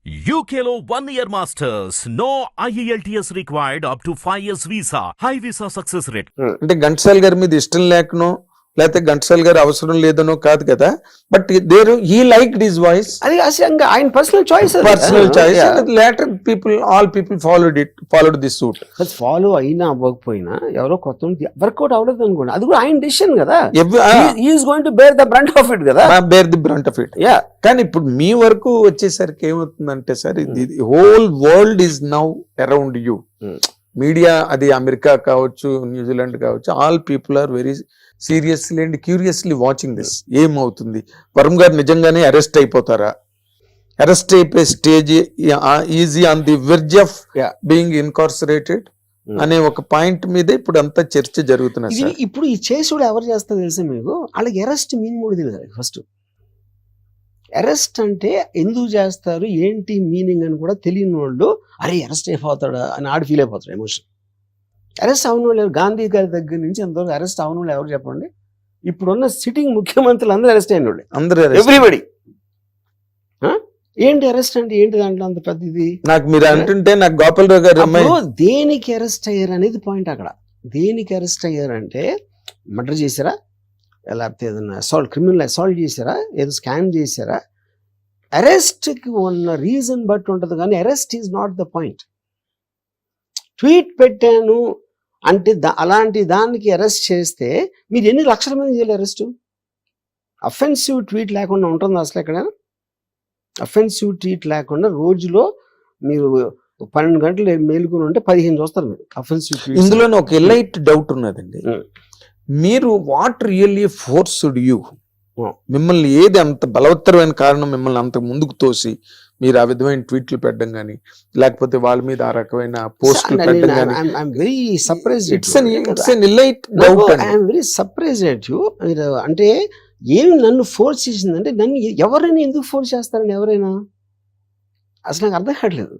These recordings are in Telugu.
UKలో 1 year masters. No IELTS required up to 5 years visa. High visa success rate. అంటే ఘంటసాల గారి మీద ఇష్టం లేకనో లేకపోతే ఘంటసాల గారి అవసరం లేదనో కాదు కదా, but there he liked his voice. అది అసలు ఆయన personal choice, later people all people followed this suit. Follow అయినా అవ్వకపోయినా ఎవరో కొత్త వర్కౌట్ అవ్వలేదు అనుకోండి, అది కూడా ఆయన డిసిషన్ కదా. Is going to bear the brunt of it కదా, bear the brunt of it. కానీ ఇప్పుడు మీ వరకు వచ్చేసరికి ఏమవుతుందంటే సార్, ఇది whole world is now around you. Media, అది అమెరికా కావచ్చు, న్యూజిలాండ్ కావచ్చు, all people are very seriously and curiously watching this. ఏమవుతుంది, వరుణ్ గారు నిజంగానే అరెస్ట్ అయిపోతారా, అరెస్ట్ అయిపోయే stage is on the verge of being incarcerated అనే ఒక పాయింట్ మీద ఇప్పుడు అంతా చర్చ జరుగుతున్నది. ఇప్పుడు ఈ చేసుడు ఎవరు చేస్తారు తెలుసా మీకు? వాళ్ళకి అరెస్ట్ మీనింగ్ కూడా తెలియదు. ఫస్ట్ అరెస్ట్ అంటే ఎందుకు చేస్తారు, ఏంటి మీనింగ్ అని కూడా తెలియని వాళ్ళు అరే అరెస్ట్ అయిపోతాడా అని ఆడు ఫీల్ అయిపోతాడు. ఎమోషన్ అరెస్ట్ అవన వాళ్ళు గాంధీ గారి దగ్గర నుంచి ఎంతవరకు అరెస్ట్ అవన వాళ్ళు ఎవరు చెప్పండి? ఇప్పుడున్న సిట్టింగ్ ముఖ్యమంత్రులు అందరూ అరెస్ట్ అయిన వాళ్ళు, అందరూ ఎవ్రీబడి. ఏంటి అరెస్ట్ అంటే ఏంటి దాంట్లో అంత పెద్ద ఇది? నాకు మీరు అంటుంటే నాకు గోపాలరావు గారు దేనికి అరెస్ట్ అయ్యారు అనేది పాయింట్. అక్కడ దేనికి అరెస్ట్ అయ్యారంటే మర్డర్ చేశారా, లేకపోతే ఏదైనా క్రిమినల్ అసాల్ట్ చేశారా, ఏదో స్కామ్ చేశారా? అరెస్ట్కి ఉన్న రీజన్ బట్టి ఉంటుంది, కానీ arrest is not the point. Tweet పెట్టాను అంటే అలాంటి దానికి అరెస్ట్ చేస్తే మీరు ఎన్ని లక్షల మంది చేయాలి అరెస్టు? అఫెన్సివ్ ట్వీట్ లేకుండా ఉంటుంది అసలు ఎక్కడైనా? అఫెన్సివ్ ట్వీట్ లేకుండా రోజులో మీరు 12 గంటలు మేలుకొని ఉంటే 15 చూస్తారు మీరు అఫెన్సివ్ ట్వీట్. ఇందులోనే ఒక ఎలైట్ డౌట్ ఉన్నదండి. మీరు వాట్ రియల్లీ ఫోర్స్డ్ యూ, మిమ్మల్ని ఏది అంత బలవత్తరమైన కారణం మిమ్మల్ని అంత ముందుకు తోసి మీరు ఆ విధమైన ట్వీట్లు పెట్టడం కానీ, లేకపోతే వాళ్ళ మీద ఆ రకమైన పోస్టులు పెట్టడం కానీ? అంటే ఏమి నన్ను ఫోర్స్ చేసిందంటే, నన్ను ఎవరైనా ఎందుకు ఫోర్స్ చేస్తారని ఎవరైనా అసలు నాకు అర్థం కావట్లేదు.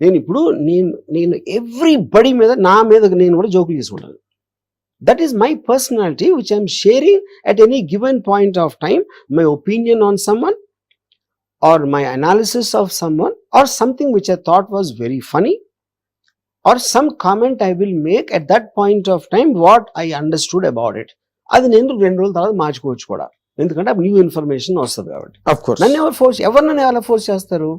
నేను ఇప్పుడు నేను ఎవ్రీబడి మీద నా మీద నేను కూడా జోకులు చేసుకుంటాను. That is my personality, which I am sharing at any given point of time, my opinion on someone or my analysis of someone or something which I thought was very funny or some comment I will make at that point of time what I understood about it. అది నేను 2 రోజుల తర్వాత మార్చుకోవచ్చు కూడా, ఎందుకంటే న్యూ ఇన్ఫర్మేషన్ వస్తుంది కాబట్టి. నన్ను ఎవరు ఎలా ఫోర్స్ చేస్తారు?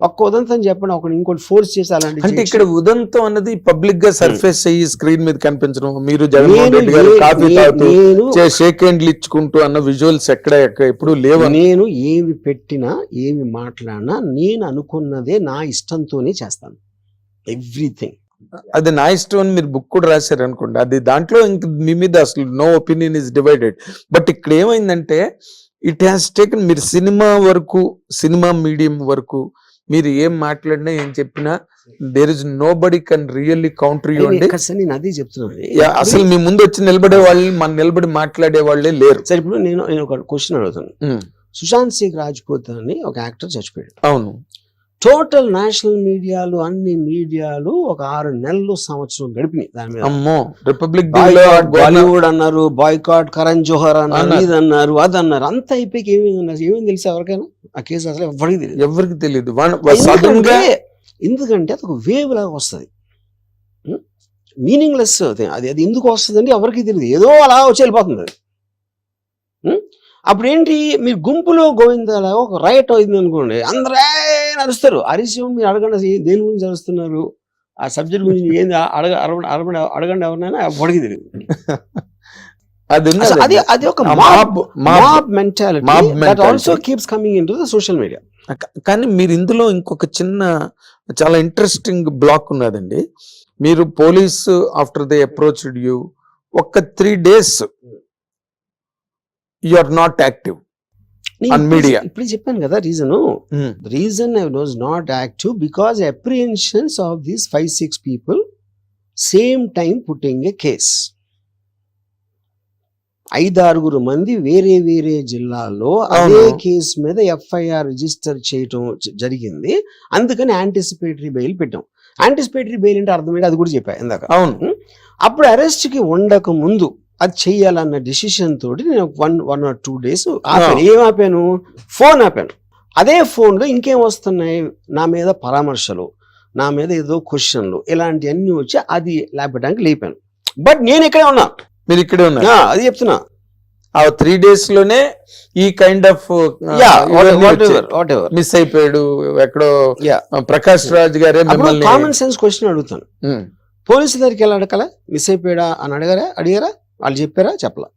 ఒక్క ఉదంతం చెప్పండి, ఒకటి ఇంకోటి ఫోర్స్ చేసి అలాంటి. అంటే ఇక్కడ ఉదంతం అన్నది పబ్లిక్ గా సర్ఫేస్ అయ్యి స్క్రీన్ మీద కనిపించడం, మీరు జగన్మోహన్ రెడ్డి గారు కాఫీ తాగుతూ షేక్ హ్యాండ్లు ఇచ్చుకుంటూ అన్న విజువల్స్ ఎక్కడ ఎప్పుడు లేవు. నేను ఏమి పెట్టినా ఏమి మాట్లాడినా నేను అనుకున్నదే నా ఇష్టంతోనే చేస్తాను, ఎవ్రీథింగ్. అది నా ఇష్టం అని మీరు బుక్ కూడా రాశారు అనుకోండి, అది దాంట్లో ఇంక మీ మీద అసలు no opinion is divided. But ఇక్కడ ఏమైందంటే ఇట్ హ్యాస్ టేకన్, మీరు సినిమా వరకు, సినిమా మీడియం వరకు మీరు ఏం మాట్లాడినా ఏం చెప్పినా there is no body can really counter you అండి. నేను అదే చెప్తున్నాను, అసలు మీ ముందు వచ్చి నిలబడే వాళ్ళు, మన నిలబడి మాట్లాడే వాళ్ళే లేరు. సరే ఇప్పుడు నేను ఒక క్వశ్చన్ అడుగుతాను. సుశాంత్ సింగ్ రాజ్పూత్ అని ఒక యాక్టర్ చచ్చిపోయాడు. అవును. టోటల్ నేషనల్ మీడియాలు, అన్ని మీడియాలు ఒక 6 నెలలు సంవత్సరం గడిపినాయి దాని మీద. అమ్మో, రిపబ్లిక్ బాలీవుడ్ అన్నారు, బాయ్కాట్ కరణ్ జోహర్ అన్నారు, ఇది అన్నారు, అది అన్నారు. అంత అయిపోయి ఏమేమి తెలుసు ఎవరికైనా? ఆ కేసు అసలు ఎవరికి తెలియదు. ఎందుకంటే అది ఒక వేవ్ లాగా వస్తుంది, మీనింగ్లెస్. అది ఎందుకు వస్తుంది అంటే ఎవరికి తెలియదు, ఏదో అలా వచ్చి వెళ్ళిపోతుంది అది. అప్పుడు ఏంటి, మీరు గుంపులో గోవిందలా ఒక రైట్ అయింది అనుకోండి, అందరే నడుస్తారు. అరిసి మీరు అడగండి దేని గురించి అరుస్తున్నారు, ఆ సబ్జెక్ట్ గురించి ఏంది అడగండి ఎవరినైనా ఎవరికి తెలియదు. అది ఒక mob mentality that also keeps coming into the social media. కానీ మీరు ఇందులో ఇంకొక చిన్న చాలా ఇంట్రెస్టింగ్ బ్లాక్ ఉన్నదండి. మీరు police after they approached you, ఒక 3 days you are not active on media. ఇప్పుడు చెప్పాను కదా reason I was not active because apprehensions of these 5-6 people same time putting a case. 5-6 మంది వేరే వేరే జిల్లాల్లో అదే కేసు మీద FIR రిజిస్టర్ చేయటం జరిగింది. అందుకని యాంటిసిపేటరీ బెయిల్ పెట్టాం. యాంటిసిపేటరీ బెయిల్ అంటే అర్థమైంది, అది కూడా చెప్పా ఇందాక. అవును. అప్పుడు అరెస్ట్ కి ఉండక ముందు అది చెయ్యాలన్న డిసిషన్ తోటి నేను 1 or 2 days ఆపాను. ఏం ఆపాను? ఫోన్ ఆపాను. అదే ఫోన్లో ఇంకేం వస్తున్నాయి, నా మీద పరామర్శలు, నా మీద ఏదో క్వశ్చన్లు, ఇలాంటివన్నీ వచ్చి అది లేపడానికి లేపాను. బట్ నేను ఇక్కడే ఉన్నా, మీరు ఇక్కడే ఉన్నారు. అది చెప్తున్నా. ఆ 3 days లోనే ఈ kind of what ever miss అయిపోయాడు ఎక్కడో. ప్రకాష్ రాజ్ గారే మిమ్మల్ని కామన్ సెన్స్ క్వశ్చన్ అడుగుతాను, పోలీసుల దగ్గరికి ఎలా అడగల, మిస్ అయిపోయాడా అని అడిగారా? వాళ్ళు చెప్పారా? చెప్పలా.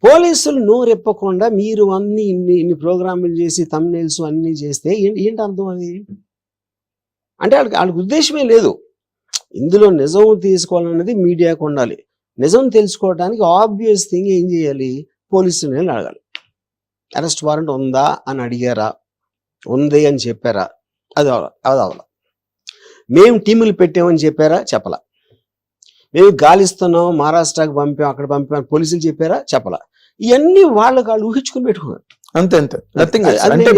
పోలీసులు నోరెప్పకుండా మీరు ఇన్ని ప్రోగ్రాములు చేసి థంబ్నెయిల్స్ అన్ని చేస్తే ఏంటి అర్థం? అది అంటే వాళ్ళకి ఉద్దేశమే లేదు. ఇందులో నిజం తీసుకోవాలన్నది మీడియాకు ఉండాలి. నిజం తెలుసుకోవడానికి ఆబ్వియస్ థింగ్ ఏం చేయాలి, పోలీసుని అడగాలి. అరెస్ట్ వారెంట్ ఉందా అని అడిగారా? ఉంది అని చెప్పారా? అది అవలా. మేము టీములు పెట్టామని చెప్పారా? చెప్పలా. మేము గాలిస్తున్నాం, మహారాష్ట్రకి పంపాం, అక్కడ పంపాం, పోలీసులు చెప్పారా? చెప్పలా. ఇవన్నీ వాళ్ళు ఊహించుకుని పెట్టుకున్నారు. అంతే నథింగ్. అంటే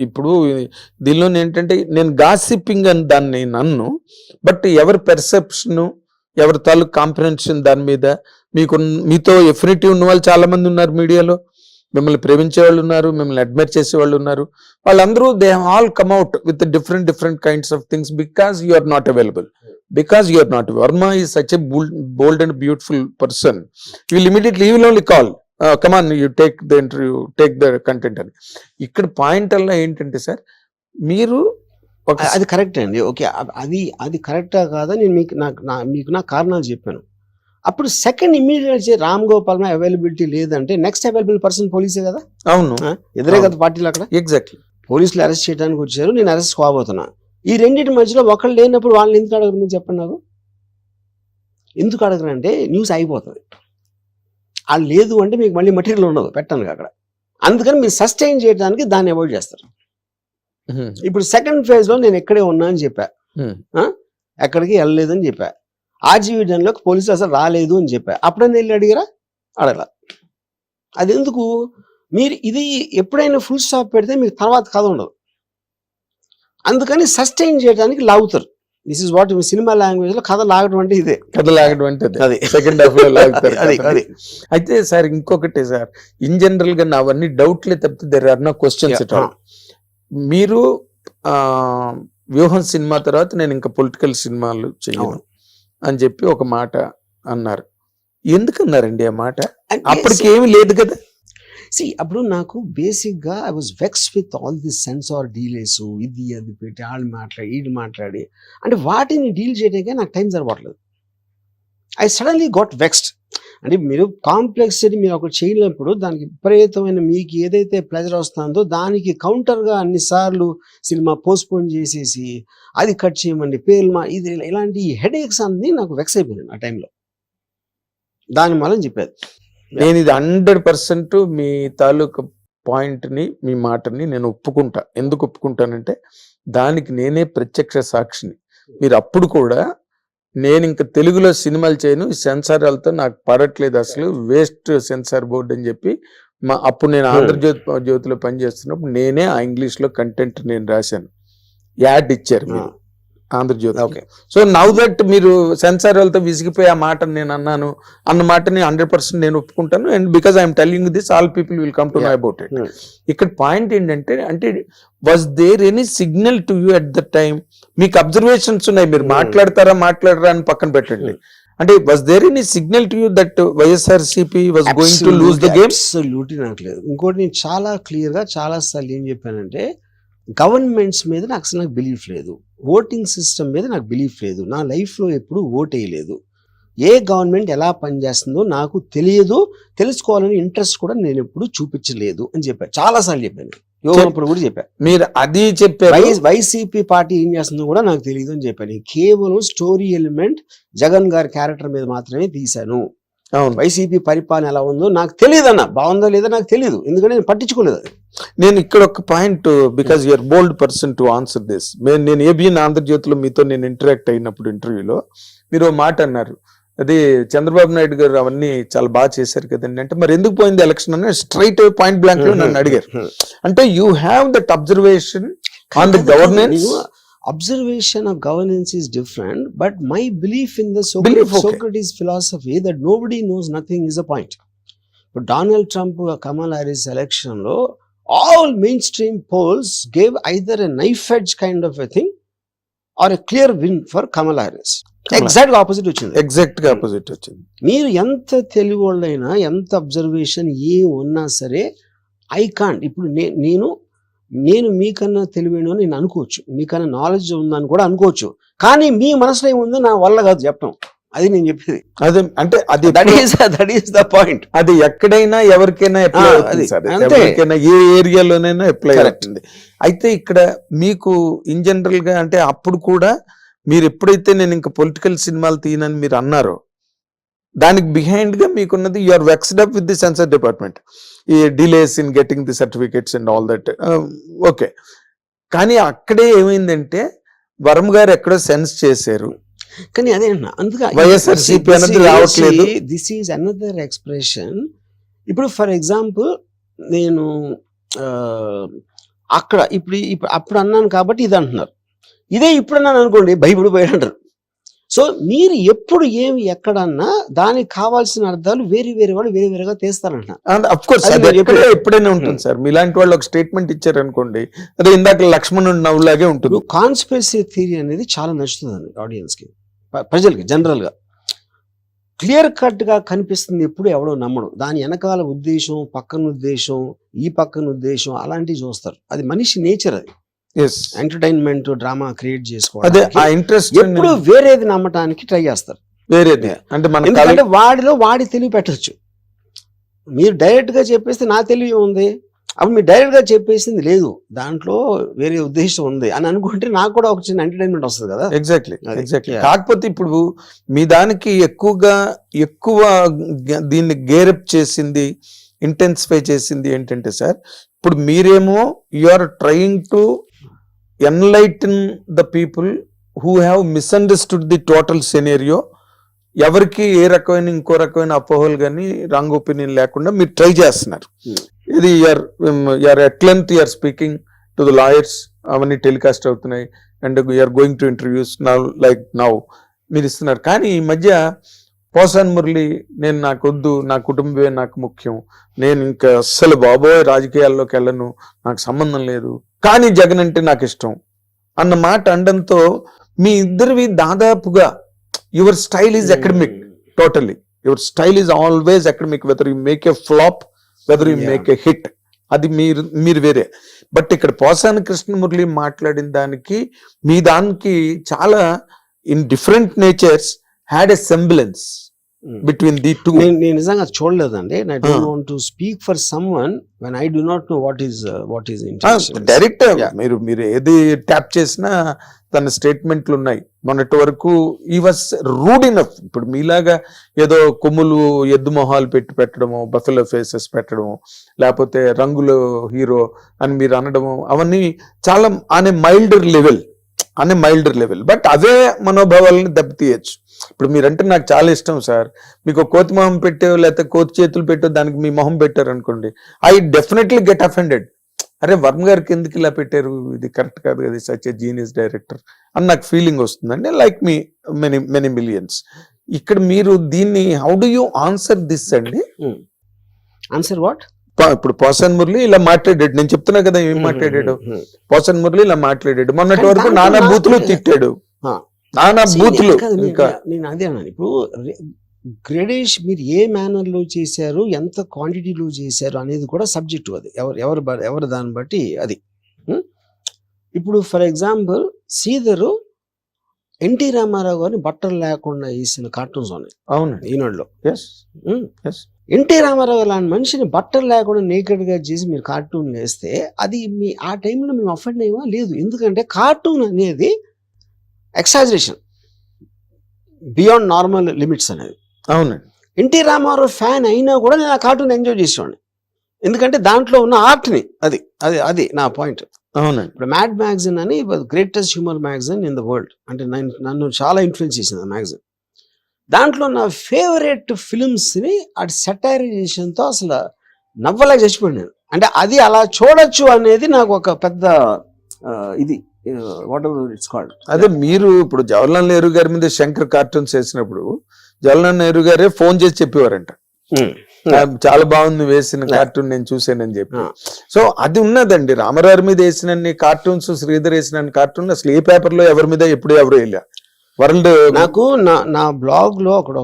ఇప్పుడు దీనిలో ఏంటంటే నేను గాసిపింగ్ అని దాన్ని నన్ను, బట్ ఎవరి పెర్సెప్షన్, ఎవరి తాలూకు కాంప్రహెన్షన్ దాని మీద మీతో ఎఫినిటీ ఉన్న వాళ్ళు చాలా మంది ఉన్నారు మీడియాలో. మిమ్మల్ని ప్రేమించే వాళ్ళు ఉన్నారు, మిమ్మల్ని అడ్మైర్ చేసే వాళ్ళు ఉన్నారు. వాళ్ళందరూ they all come out with different kinds of things because you are not available. Because you are not. Verma is such a bold and beautiful person. You will only call. Come on, you take the interview, take the content. అని ఇక్కడ పాయింట్ అలా ఏంటంటే సార్, మీరు అది కరెక్ట్ అండి. ఓకే, అది కరెక్టా కాదా నేను మీకు నా కారణాలు చెప్పాను. అప్పుడు second immediate Ram Gopal availability లేదంటే నెక్స్ట్ అవైలబుల్ పర్సన్ పోలీసే కదా. అవును, ఎదురే కదా పార్టీలు అక్కడ. ఎగ్జాక్ట్లీ. పోలీసులు అరెస్ట్ చేయడానికి వచ్చారు, నేను అరెస్ట్ కాబోతున్నా. ఈ రెండింటి మధ్యలో ఒకళ్ళు లేనప్పుడు వాళ్ళని ఎందుకు అడగరు? మీరు చెప్పండి నాకు. ఎందుకు అడగరు అంటే న్యూస్ అయిపోతుంది. వాళ్ళు లేదు అంటే మీకు మళ్ళీ మెటీరియల్ ఉండదు పెట్టడానికి అక్కడ. అందుకని మీరు సస్టైన్ చేయడానికి దాన్ని అవాయిడ్ చేస్తారు. ఇప్పుడు సెకండ్ ఫేజ్ లో నేను ఎక్కడే ఉన్నా అని చెప్పా, ఎక్కడికి వెళ్ళలేదని చెప్పా. ఆర్జీవీడన్లోకి పోలీసులు అసలు రాలేదు అని చెప్పా. అప్పుడైనా వెళ్ళి అడిగారా? అడగల. అది ఎందుకు? మీరు ఇది ఎప్పుడైనా ఫుల్ స్టాప్ పెడితే మీకు తర్వాత కథ ఉండదు. అందుకని సస్టైన్ చేయడానికి లాగుతారు. This is what cinema language లో కథ లాగడం అంటే ఇదే. కథ లాగడం అంటే అది సెకండ్ హాఫ్ లో లాగుతారు. అయితే సార్ ఇంకొకటి సార్, ఇన్ జనరల్ గా అవన్నీ డౌట్లే తప్పితే there are no questions at all. మీరు వ్యూహం సినిమా తర్వాత నేను ఇంకా పొలిటికల్ సినిమాలు చేయను అని చెప్పి ఒక మాట అన్నారు. ఎందుకన్నారండి ఆ మాట? అప్పటికి ఏమి లేదు కదా. అప్పుడు నాకు బేసిక్గా I was vexed with all this censor delays, ఇది అది పెట్టి వాళ్ళు మాట్లాడి వీళ్ళు మాట్లాడి, అంటే వాటిని డీల్ చేయడానికే నాకు టైం సరిపోవట్లేదు. I suddenly got vexed. అంటే మీరు కాంప్లెక్సిటీ మీరు ఒకటి చేయలేనప్పుడు దానికి విపరీతమైన మీకు ఏదైతే ప్లెజర్ వస్తుందో దానికి కౌంటర్గా అన్నిసార్లు సినిమా పోస్ట్పోన్ చేసేసి అది కట్ చేయమండి పేర్లు ఇది ఇలాంటి హెడేక్స్ అన్ని నాకు వెక్స్ అయిపోయింది ఆ టైంలో. దాని వల్ల చెప్పేది నేను ఇది 100% మీ తాలూకు పాయింట్ని, మీ మాటని నేను ఒప్పుకుంటా. ఎందుకు ఒప్పుకుంటానంటే దానికి నేనే ప్రత్యక్ష సాక్షిని. మీరు అప్పుడు కూడా నేను ఇంకా తెలుగులో సినిమాలు చేయను, సెన్సార్లతో నాకు పడట్లేదు, అసలు వేస్ట్ సెన్సార్ బోర్డు అని చెప్పి అప్పుడు నేను ఆంధ్రజ్యోతిలో పనిచేస్తున్నప్పుడు నేనే ఆ ఇంగ్లీష్లో కంటెంట్ నేను రాశాను. యాడ్ ఇచ్చారు మీరు Andhra Jyothi. Okay, so now that మీరు సెన్సార్ వాళ్ళతో విసిగిపోయి ఆ మాట నేను అన్నాను అన్న మాటని 100% నేను ఒప్పుకుంటాను. And because I'm telling this all people will come to know about it. ఇక్కడ పాయింట్ ఏంటంటే, అంటే was there any signal to you at the time? మీకు అబ్జర్వేషన్స్ ఉన్నాయి, మీరు మాట్లాడతారా అని పక్కన పెట్టండి. అంటే was there any signal to you that YSRCP was going to lose the game? Absolutely నాకు లేదు. ఇంకోటి నేను చాలా క్లియర్గా చాలా సార్లు ఏం చెప్పానంటే, గవర్నమెంట్స్ మీద నాకు అసలు నాకు బిలీఫ్ లేదు, ఓటింగ్ సిస్టమ్ మీద నాకు బిలీఫ్ లేదు, నా లైఫ్లో ఎప్పుడు ఓట్ వేయలేదు, ఏ గవర్నమెంట్ ఎలా పనిచేస్తుందో నాకు తెలియదు, తెలుసుకోవాలని ఇంట్రెస్ట్ కూడా నేను ఎప్పుడు చూపించలేదు అని చెప్పాను. చాలాసార్లు చెప్పాను, యోగప్పుడు కూడా చెప్పాను. మీరు అది చెప్పారు. వైసీపీ పార్టీ ఏం చేస్తుందో కూడా నాకు తెలియదు అని చెప్పాను. కేవలం స్టోరీ ఎలిమెంట్ జగన్ గారి క్యారెక్టర్ మీద మాత్రమే తీశాను. వైసీపీ పరిపాలన ఎలా ఉందో నాకు తెలియదు అన్న, బాగుందో లేదో నాకు తెలియదు, ఎందుకంటే నేను పట్టించుకోలేదు. నేను ఇక్కడ ఒక point, because you're bold person to answer this. నేను ఏబిఎన్ ఆంధ్రజ్యోతిలో మీతో నేను ఇంటరాక్ట్ అయినప్పుడు ఇంటర్వ్యూలో మీరు ఓ మాట అన్నారు, అది చంద్రబాబు నాయుడు గారు అవన్నీ చాలా బాగా చేశారు కదండి అంటే, మరి ఎందుకు పోయింది ఎలక్షన్ అని స్ట్రైట్ పాయింట్ బ్లాంక్ లో నన్ను అడిగారు. అంటే you have that observation on the governance. Observation of governance is different, but my belief in the Socrates philosophy that nobody knows nothing is a point. But Donald Trump, Kamala Harris election lo all mainstream polls gave either a knife edge kind of a thing or a clear win for Kamala Harris. Exact గా ఆపోజిట్ వచ్చింది. ఎగ్జాక్ట్ గా ఆపోజిట్ వచ్చింది. మీరు ఎంత తెలివివాళ్ళైనా, ఎంత అబ్జర్వేషన్ ఏ ఉన్నా సరే, ఐ కాంట్. ఇప్పుడు నేను మీకన్నా తెలివైన నేను అనుకోవచ్చు, మీకన్నా నాలెడ్జ్ ఉందని కూడా అనుకోవచ్చు, కానీ మీ మనసులో ఏముందో నా వల్ల కాదు చెప్పడం. అది నేను చెప్పేది. అదే అంటే అది దట్ ఈస్ ద పాయింట్. అది ఎక్కడైనా ఎవరికైనా అప్లై అవుతుంది సార్, ఎవరికైనా ఏ ఏరియాలోనైనా అప్లై అవుతుంది. అయితే ఇక్కడ మీకు ఇన్ జనరల్ గా అంటే అప్పుడు కూడా మీరు ఎప్పుడైతే నేను ఇంకా పొలిటికల్ సినిమాలు తీయనని మీరు అన్నారో, దానికి బిహైండ్ గా మీకున్నది you are vexed up with the censor department, ఈ delays in getting the certificates and all that. Okay, కానీ అక్కడే ఏమైందంటే వరం గారు ఎక్కడో సెన్స్ చేశారు, కానీ అదే అన్న, అందుకే వైఎస్ఆర్సీపీ అనేది రావట్లేదు. This is another expression. ఇప్పుడు ఫర్ ఎగ్జాంపుల్ నేను అక్కడ ఇప్పుడు అప్పుడు అన్నాను కాబట్టి ఇది అంటున్నారు, ఇదే ఇప్పుడు అన్నాను అనుకోండి బైబిల్ పోయాడు అంటారు. సో మీరు ఎప్పుడు ఏమి ఎక్కడన్నా దానికి కావాల్సిన అర్థాలు వేరే వేరే వాళ్ళు వేరే వేరేగా తీస్తారంటున్నారు. అఫ్ కోర్స్ ఎప్పుడైనా ఉంటుంది సార్. మీలాంటి వాళ్ళు ఒక స్టేట్మెంట్ ఇచ్చారు అనుకోండి, అదే ఇందాక లక్ష్మణుడు నవ్వులాగే ఉంటుంది. కాన్స్పిరసీ థియరీ అనేది చాలా నచ్చుతుందండి ఆడియన్స్ కి, ప్రజలకి జనరల్ గా. క్లియర్ కట్ గా కనిపిస్తుంది, ఎప్పుడు ఎవడో నమ్మడు. దాని వెనకాల ఉద్దేశం, పక్కన ఉద్దేశం, ఈ పక్కన ఉద్దేశం అలాంటివి చూస్తారు. అది మనిషి నేచర్. అది ఎంటర్టైన్మెంట్ డ్రామా క్రియేట్ చేసుకోవాలి. ఎప్పుడు వేరేది నమ్మటానికి ట్రై చేస్తారు. వేరేది అంటే వాడిలో వాడి తెలివి పెట్టచ్చు. మీరు డైరెక్ట్ గా చెప్పేస్తే నా తెలివి ఉంది, అప్పుడు మీరు డైరెక్ట్ గా చెప్పేసింది లేదు, దాంట్లో వేరే ఉద్దేశం ఉంది అని అనుకుంటే నాకు కూడా ఒక చిన్న ఎంటర్టైన్మెంట్ వస్తుంది కదా. ఎగ్జాక్ట్లీ. కాకపోతే ఇప్పుడు మీ దానికి ఎక్కువ దీన్ని గేరప్ చేసింది, ఇంటెన్సిఫై చేసింది ఏంటంటే సార్, ఇప్పుడు మీరేమో you are trying to enlighten the people who have misunderstood the total scenario. ఎవరికి ఏ రకమైన ఇంకో రకమైన అపోహలు కానీ రాంగ్ ఒపీనియన్ లేకుండా మీరు ట్రై చేస్తున్నారు. ఇది you're at length you're speaking to the lawyers, అవన్నీ టెలికాస్ట్ అవుతున్నాయి, and you're going to interviews now like now మీరు ఇస్తున్నారు. కానీ ఈ మధ్య పోసాన్ మురళి, నేను నాకు వద్దు, నా కుటుంబమే నాకు ముఖ్యం, నేను ఇంకా అస్సలు బాబోయ్ రాజకీయాల్లోకి వెళ్ళను, నాకు సంబంధం లేదు, కానీ జగన్ అంటే నాకు ఇష్టం అన్న మాట అనడంతో మీ ఇద్దరివి దాదాపుగా your style is academic, totally your style is always academic, whether you make a flop, whether you make a hit, అది మీరు వేరే. బట్ ఇక్కడ పోసాని కృష్ణమురళి మాట్లాడిన దానికి మీ దానికి చాలా in different natures had a semblance between the two. నేను నిజంగా చూడలేదండి. I don't want to speak for someone when I do not know what is intention. Direct మీరు ఏది ట్యాప్ చేసినా తన స్టేట్మెంట్లు ఉన్నాయి. మొన్నటి వరకు ఈ వాస్ రూడ్ ఇనఫ్. ఇప్పుడు మీలాగా ఏదో కొమ్ములు ఎద్దు మొహాలు పెట్టడము, బఫెలో ఫేసెస్ పెట్టడము, లేకపోతే రంగుల హీరో అని మీరు అనడము, అవన్నీ చాలా అనే మైల్డర్ లెవెల్. బట్ అవే మనోభావాలని దెబ్బతీయచ్చు. ఇప్పుడు మీరంటే నాకు చాలా ఇష్టం సార్, మీకు కోతి మొహం పెట్టో లేకపోతే కోతి చేతులు పెట్టో దానికి మీ మొహం పెట్టారు అనుకోండి, ఐ డెఫినెట్లీ గెట్ అఫెండెడ్. అరే వర్మ గారికి ఎందుకు ఇలా పెట్టారు, ఇది కరెక్ట్ కాదు కదా, సచ్ ఎ జీనియస్ డైరెక్టర్ అని నాకు ఫీలింగ్ వస్తుందండి. Like me many millions. ఇక్కడ మీరు దీన్ని how do you answer this అండి? Answer what? ఇప్పుడు పోసాన్ మురళి ఇలా మాట్లాడాడు, నేను చెప్తున్నా కదా ఏం మాట్లాడాడు. పోసాన్ మురళి ఇలా మాట్లాడాడు, మొన్నటి వరకు నానా బూతులు తిట్టాడు, నానా బూతులు. ఇంకా నేను అదే అన్నాను, ఇప్పుడు గ్రేడేష్ మీరు ఏ మేనర్ లో చేశారు, ఎంత క్వాంటిటీలో చేశారు అనేది కూడా సబ్జెక్టు. అది ఎవరు దాన్ని బట్టి అది. ఇప్పుడు for example Sridhar NT Ramarao గారిని బట్టలు లేకుండా వేసిన కార్టూన్స్ ఉన్నాయి. అవును, ఈనాడులో. ఎన్టీ రామారావు లాంటి మనిషిని బట్టలు లేకుండా నేకెడ్ గా చేసి మీరు కార్టూన్ వేస్తే అది ఆ టైంలో మేము అఫెండ్ అయ్యమా? లేదు. ఎందుకంటే కార్టూన్ అనేది ఎక్సాజరేషన్ బియాండ్ నార్మల్ లిమిట్స్ అనేది. అవునండి. ఎన్టీ రామారావు ఫ్యాన్ అయినా కూడా నేను ఆ కార్టూన్ ఎంజాయ్ చేసేవాడిని, ఎందుకంటే దాంట్లో ఉన్న ఆర్ట్ని. అది నా పాయింట్. అవునండి. ఇప్పుడు మ్యాడ్ మ్యాగజైన్ అని greatest humour magazine in the world, అంటే నన్ను చాలా ఇన్ఫ్లుయెన్స్ చేసింది ఆ మ్యాగజైన్. దాంట్లో నా ఫేవరెట్ ఫిల్మ్స్ని అటు సెటైరైజేషన్తో అసలు నవ్వలేక చచ్చిపోయాను నేను. అంటే అది అలా చూడొచ్చు అనేది నాకు ఒక పెద్ద ఇది వాట్ ఎవర్ ఇట్స్ కాల్డ్. అదే మీరు ఇప్పుడు జవహర్లాల్ నెహ్రూ గారి మీద శంకర్ కార్టూన్స్ వేసినప్పుడు జవహర్లాల్ నెహ్రూ గారే ఫోన్ చేసి చెప్పేవారంట, చాలా బాగుంది వేసిన కార్టూన్ నేను చూసానని చెప్పి. సో అది ఉన్నదండి, రామారావు మీద వేసినన్ని కార్టూన్స్, శ్రీధర్ వేసిన కార్టూన్ అసలు ఏ పేపర్ లో ఎవరి మీద ఎప్పుడు ఎవరు వేయలే. వరల్డ్ నాకు నా బ్లాగ్ లో అక్కడ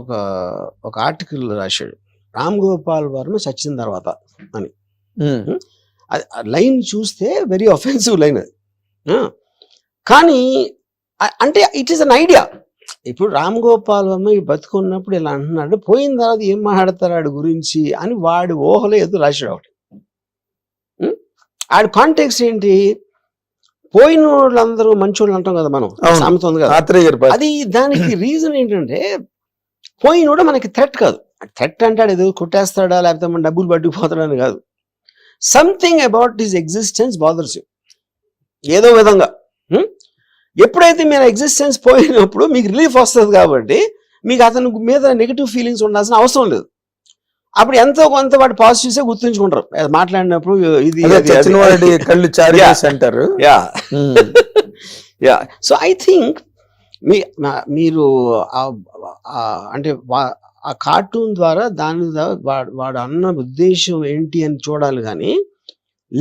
ఒక ఆర్టికల్ రాశాడు, రామ్ గోపాల్ వర్మ చచ్చిన తర్వాత అని. లైన్ చూస్తే వెరీ అఫెన్సివ్ లైన్ అది. కానీ అంటే ఇట్ ఈస్ అన్ ఐడియా. ఇప్పుడు రామ్ గోపాల్ వర్మ బతుకున్నప్పుడు ఇలా అంటున్నాడు, పోయిన తర్వాత ఏం మాట్లాడతారు ఆడి గురించి అని వాడి ఊహలో ఏదో రాశాడు ఒకటి. ఆడి కాంటెక్స్ట్ ఏంటి, పోయిన వాళ్ళందరూ మంచోళ్ళు అంటాం కదా మనం, సామెత ఉంది కదా. అది దానికి రీజన్ ఏంటంటే, పోయినోడు మనకి థ్రెట్ కాదు. థ్రెట్ అంటాడు ఏదో కొట్టేస్తాడా లేకపోతే మన డబ్బులు పట్టుకుపోతాడని కాదు. Something about his existence bothers you ఏదో విధంగా. ఎప్పుడైతే మీరు ఎగ్జిస్టెన్స్ పోయినప్పుడు మీకు రిలీఫ్ వస్తుంది కాబట్టి మీకు అతని మీద నెగిటివ్ ఫీలింగ్స్ ఉండాల్సిన అవసరం లేదు. అప్పుడు ఎంతో కొంత వాటి పాజిటివ్సే గుర్తుంచుకుంటారు మాట్లాడినప్పుడు. ఇది కళ్ళు అంటారు. యా సో ఐ థింక్ మీరు అంటే ఆ కార్టూన్ ద్వారా దాని వాడు అన్న ఉద్దేశం ఏంటి అని చూడాలి కానీ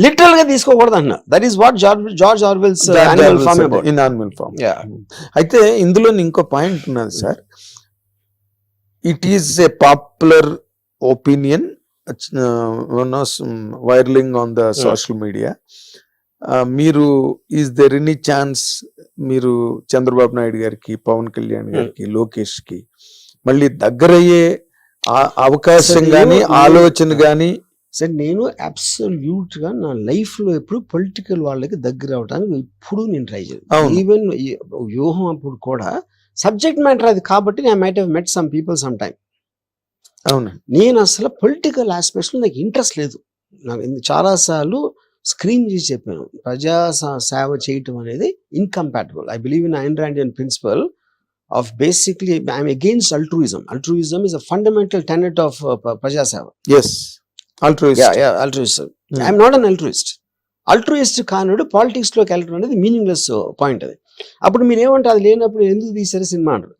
లిటరల్ గా తీసుకోకూడదు అన్న. That is what George Orwell's Animal Farm. అయితే ఇందులో ఇంకో పాయింట్ ఉన్నది sir, it is a popular opinion viraling on the social media. మీరు ఈజ్ దెర్ ఎనీ ఛాన్స్ మీరు చంద్రబాబు నాయుడు గారికి, పవన్ కళ్యాణ్ గారికి, లోకేష్ కి మళ్ళీ దగ్గరయ్యే అవకాశం గాని ఆలోచన గాని? సార్ నేను అబ్సల్యూట్ గా నా లైఫ్ లో ఎప్పుడు పొలిటికల్ వాళ్ళకి దగ్గర అవడానికి ఎప్పుడు నేను ట్రై చేయను. ఈవెన్ వ్యూహం అప్పుడు కూడా సబ్జెక్ట్ మ్యాటర్ అది కాబట్టి I might have met some people some time. అవును, నేను అసలు పొలిటికల్ ఆస్పెక్ట్స్ లో నాకు ఇంట్రెస్ట్ లేదు. నాకు చాలా సార్లు స్క్రీన్ చేసి చెప్పాను, ప్రజా సేవ చేయటం అనేది incompatible. I believe in Ayn Randian principle of basically I'm against altruism. Altruism is a fundamental tenet of Praja Seva. Yes, altruist. Yeah, altruism. I'm not an altruist. Altruist కానుడు పాలిటిక్స్ లోకి వెళ్ళడం అనేది మీనింగ్లెస్ పాయింట్. అది అప్పుడు మీరు ఏమంటే అది లేనప్పుడు ఎందుకు తీసారు సినిమా అంటారు.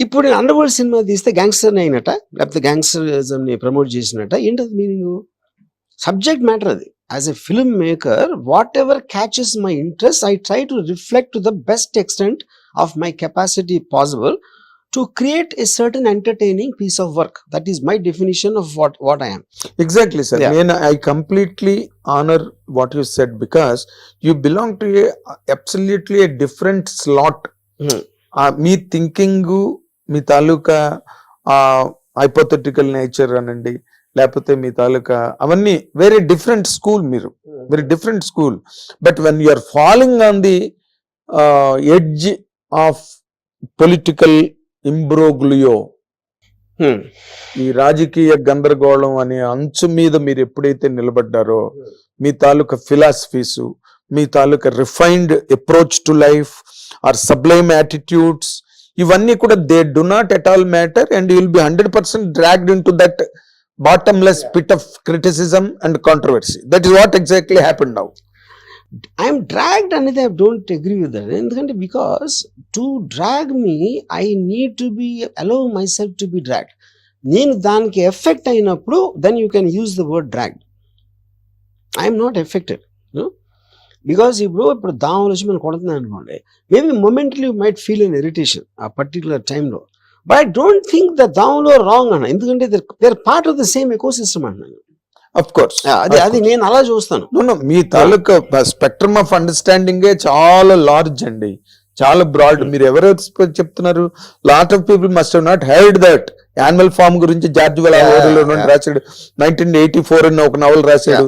ఇప్పుడు నేను అండర్ వరల్డ్ సినిమా తీస్తే గ్యాంగ్స్టర్ అయినట్ట లేకపోతే గ్యాంగ్స్టరిజం ని ప్రమోట్ చేసినట్ట, ఏంటది మీనింగ్? సబ్జెక్ట్ మ్యాటర్ అది. As a filmmaker, whatever catches my interest, I try to reflect to the best extent of my capacity possible to create a certain entertaining piece of work. That is my definition of what I am. Exactly, sir. Yeah. I completely honor what you said because you belong to absolutely a different slot. మీ థింకింగ్, మీ తాలూకా హైపోథెటికల్ నేచర్ అనండి, లేకపోతే మీ తాలూకా అవన్నీ వెరీ డిఫరెంట్ స్కూల్. మీరు very different school. But when you are following on the edge of political imbroglio, ఈ రాజకీయ గందరగోళం అనే అంచు మీద మీరు ఎప్పుడైతే నిలబడ్డారో, మీ తాలూకా ఫిలాసఫీస్, మీ తాలూకా refined approach to life or sublime attitudes, ఇవన్నీ కూడా they do not at all matter and you will be 100% dragged into that bottomless pit of criticism and controversy. That is what exactly happened now. I am dragged and I don't agree with that. Endukante because to drag me I need to be allow myself to be dragged. Nenu daniki effect ayinappudu then you can use the word dragged. I am not affected, you know, because ఇప్పుడు దావలోచి మనం కొడుతున్నాను అనుకోండి, maybe momentally you might feel an irritation a particular time lo. But I don't think that downlo wrong అన్న, ఎందుకంటే they're part of the same ecosystem అన్నాను. Of course. అది నేను అలా చూస్తాను. మీ తాలూకా స్పెక్ట్రమ్ ఆఫ్ అండర్స్టాండింగ్ చాలా లార్జ్ అండి, చాలా బ్రాడ్. మీరు ఎవరు చెప్తున్నారు? Lot of people must have not heard that. Animal farm గురించి జార్జ్ వెలాలో రాశాడు, 1984 అని ఒక నవల్ రాశాడు,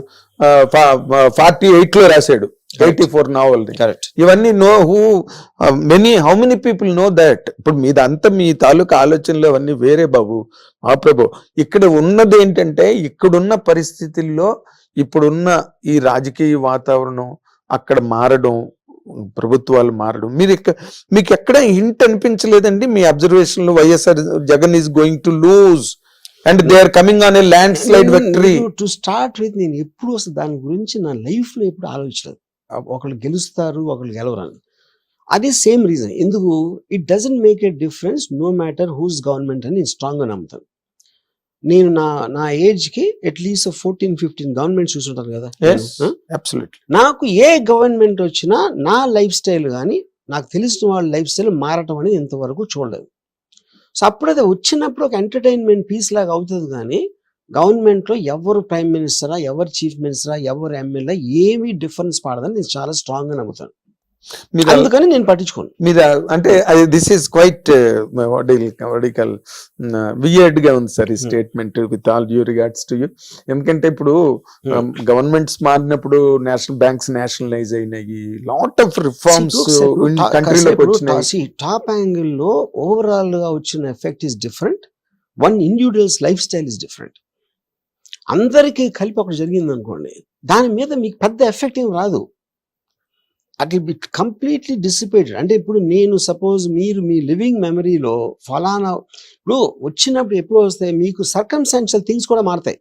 48 లో రాశాడు, 84 నావల్. ఇవన్నీ how many people know that? ఇప్పుడు మీదంతా మీ తాలూకా ఆలోచనలు అవన్నీ వేరే బాబు, మా ప్రభు. ఇక్కడ ఉన్నది ఏంటంటే, ఇక్కడున్న పరిస్థితుల్లో ఇప్పుడున్న ఈ రాజకీయ వాతావరణం అక్కడ మారడం, ప్రభుత్వాలు మారడం, మీకు ఎక్కడ హింట్ అనిపించలేదండి మీ అబ్జర్వేషన్ లో? YSR Jagan is going to lose and they are coming on a landslide victory. To start with నేను ఎప్పుడు అసలు దాని గురించి నా లైఫ్ లో ఎప్పుడు ఆలోచించలేదు. ఒకళ్ళు గెలుస్తారు, ఒకళ్ళు గెలవరని. అది సేమ్ రీజన్. ఎందుకు? It doesn't make a difference no matter whose government అని నేను స్ట్రాంగ్ గా నమ్ముతాను. నేను నా ఏజ్కి అట్లీస్ట్ 14-15 గవర్నమెంట్ చూసుంటాను కదా. అబ్సల్యూట్లీ. నాకు ఏ గవర్నమెంట్ వచ్చినా నా లైఫ్ స్టైల్ కానీ నాకు తెలిసిన వాళ్ళ లైఫ్ స్టైల్ మారటం అనేది ఇంతవరకు చూడలేదు. సో అప్పుడైతే వచ్చినప్పుడు ఒక ఎంటర్టైన్మెంట్ పీస్ లాగా అవుతుంది కానీ గవర్నమెంట్లో ఎవరు ప్రైమ్ మినిస్టరా, ఎవరు చీఫ్ మినిస్టరా, ఎవరు ఎమ్మెల్యే ఏమీ డిఫరెన్స్ పడదని నేను చాలా స్ట్రాంగ్గా నమ్ముతాను. అందుకని నేను పట్టించుకోను. మీద అంటే దిస్ ఈస్ క్వైట్ వియర్డ్ గా ఉంది సార్ ఈ statement, with all due regards to you. ఎందుకంటే ఇప్పుడు గవర్నమెంట్స్ మారినప్పుడు నేషనల్ బ్యాంక్స్ నేషనలైజ్ అయినాయి, లాట్ ఆఫ్ రిఫార్మ్స్ కంట్రీలోకి వచ్చినాయి. టాప్ యాంగిల్ లో ఓవరాల్ గా వచ్చిన effect is different, one individuals life style is different. అందరికీ కలిపి ఒకటి జరిగింది అనుకోండి, దాని మీద మీకు పెద్ద ఎఫెక్ట్ ఏం రాదు. At be completely dissipated. అంటే ఇప్పుడు నేను సపోజ్ మీరు మీ లివింగ్ మెమరీలో ఫలానా ఇప్పుడు వచ్చినప్పుడు ఎప్పుడు వస్తాయి మీకు సర్కమ్స్టాన్షియల్ థింగ్స్ కూడా మారుతాయి.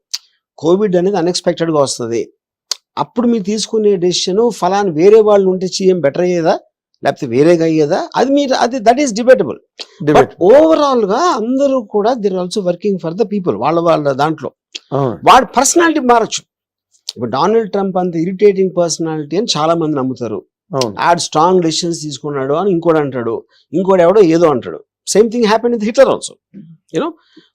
కోవిడ్ అనేది అన్ఎక్స్పెక్టెడ్గా వస్తుంది. అప్పుడు మీరు తీసుకునే డెసిషన్ ఫలానా వేరే వాళ్ళు ఉంటే చేయం బెటర్ అయ్యేదా లేకపోతే వేరేగా అయ్యేదా, అది మీరు అది that is debatable. But overall గా అందరూ కూడా they're also working for the people. వాళ్ళ దాంట్లో వాడి పర్సనాలిటీ మారచ్చు. ఇప్పుడు డొనాల్డ్ ట్రంప్ అంత ఇరిటేటింగ్ పర్సనాలిటీ అని చాలా మంది నమ్ముతారు. ఆడ్ స్ట్రాంగ్ డెసిషన్స్ తీసుకున్నాడు అని ఇంకోటి అంటాడు, ఇంకోటి ఎవడో ఏదో అంటాడు. Same thing happen with Hitler also, you know.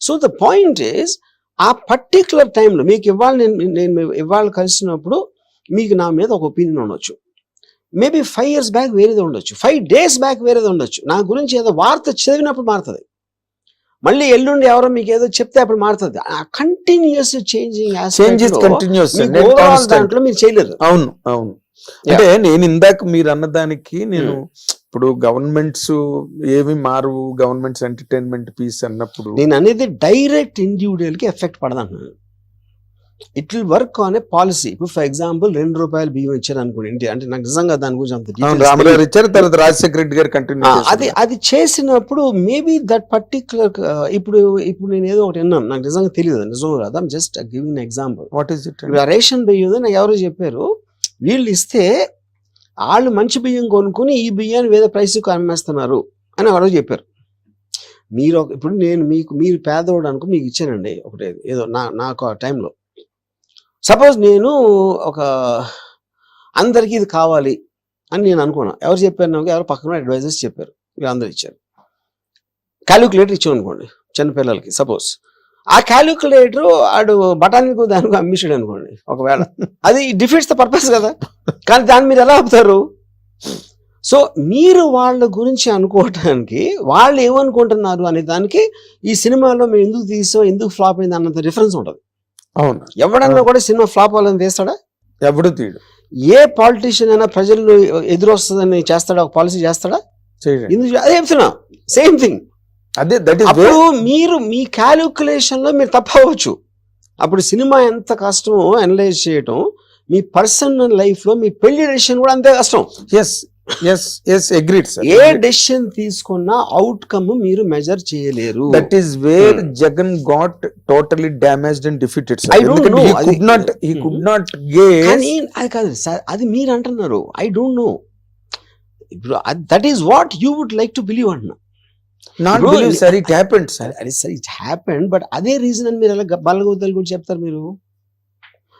So the point is ఆ పర్టిక్యులర్ టైంలో మీకు ఇవాళ నేను ఇవాళ కలిసినప్పుడు మీకు నా మీద ఒక ఒపీనియన్ ఉండొచ్చు. మేబీ 5 years బ్యాక్ వేరేది ఉండొచ్చు, 5 days బ్యాక్ వేరేది ఉండొచ్చు. నా గురించి ఏదో వార్త చదివినప్పుడు మారుతుంది, మళ్ళీ ఎల్లుండి ఎవరో మీకు ఏదో చెప్తే అప్పుడు మారుతుంది. కంటిన్యూస్ చేంజింగ్ దాంట్లో మీరు చేయలేరు. అవును అవును. అంటే నేను ఇందాక మీరు అన్నదానికి నేను ఇప్పుడు గవర్నమెంట్స్ ఏమి మారు, గవర్నమెంట్స్ ఎంటర్టైన్మెంట్ పీస్ అన్నప్పుడు నేను అనేది డైరెక్ట్ ఇండివిజువల్ కి ఎఫెక్ట్ పడదంటున్నాను. It will work on a policy. ఇప్పుడు ఫర్ ఎగ్జాంపుల్ ₹2 బియ్యం ఇచ్చారు అనుకోండి, అంటే నాకు నిజంగా దాని గురించి అంత రామగారు ఇచ్చారు, తర్వాత రాజశేఖర రెడ్డి గారు కంటిన్యూ అది చేసినప్పుడు మేబీ దట్ పర్టిక్యులర్ ఇప్పుడు నేను ఏదో ఒకటి విన్నాను, నాకు నిజంగా తెలియదు నిజం కాదు, just giving example. What is it? Ration బియ్యం నాకు ఎవరో చెప్పారు, వీళ్ళు ఇస్తే వాళ్ళు మంచి బియ్యం కొనుక్కుని ఈ బియ్యాన్ని వేరే ప్రైస్కి అమ్మేస్తున్నారు అని ఎవరో చెప్పారు. మీరు ఇప్పుడు నేను మీరు పేదవాడు అనుకో మీకు ఇచ్చానండి ఒకటి ఏదో నాకు ఆ టైంలో సపోజ్ నేను ఒక అందరికీ ఇది కావాలి అని నేను అనుకున్నా. ఎవరు చెప్పారు నాకు? ఎవరు పక్కన అడ్వైజర్స్ చెప్పారు, వీళ్ళందరూ ఇచ్చారు. క్యాలిక్యులేటర్ ఇచ్చాం అనుకోండి చిన్నపిల్లలకి, సపోజ్ ఆ క్యాలిక్యులేటర్ ఆడు బఠానీకు దానికి అమ్మిషాడు అనుకోండి ఒకవేళ, అది డిఫీట్స్ ద పర్పస్ కదా. కానీ దాన్ని మీరు ఎలా ఆపుతారు? సో మీరు వాళ్ళ గురించి అనుకోవటానికి వాళ్ళు ఏమనుకుంటున్నారు అనే దానికి ఈ సినిమాలో మేము ఎందుకు తీసాం, ఎందుకు ఫ్లాప్ అయింది అన్నంత డిఫరెన్స్ ఉంటుంది. అవును. ఎవడన్నా కూడా సినిమా ఫ్లాప్ అవ్వాలని తీస్తాడా? ఎవడు తీయడు. ఏ పాలిటీషియన్ అయినా ప్రజలు ఎదురొస్తుందని చేస్తాడా, ఒక పాలసీ చేస్తాడా? ఎందుకు? అదే చెప్తున్నా, సేమ్ థింగ్. అదే అప్పుడు మీరు మీ క్యాలిక్యులేషన్ లో మీరు తప్పవచ్చు. అప్పుడు సినిమా ఎంత కష్టమో అనలైజ్ చేయటం, మీ పర్సనల్ లైఫ్ లో మీ పెళ్లి డెసిషన్ కూడా అంతే కష్టం. ఏ డెసిషన్ తీసుకున్నా అవుట్కమ్ మీరు మెజర్ చేయలేరు. That is where Jagan got totally damaged and defeated. I don't no, he could not guess. కానీ అది కాదు సార్, అది మీరు అంటున్నారు. I don't know. ఇప్పుడు that is what you would like to believe అంటున్నా. Not believe, sir, it happened, sir. It happened, but అదే రీజన్ అని మీరు ఎలా బలగొద్దలు కూడా చెప్తారు మీరు?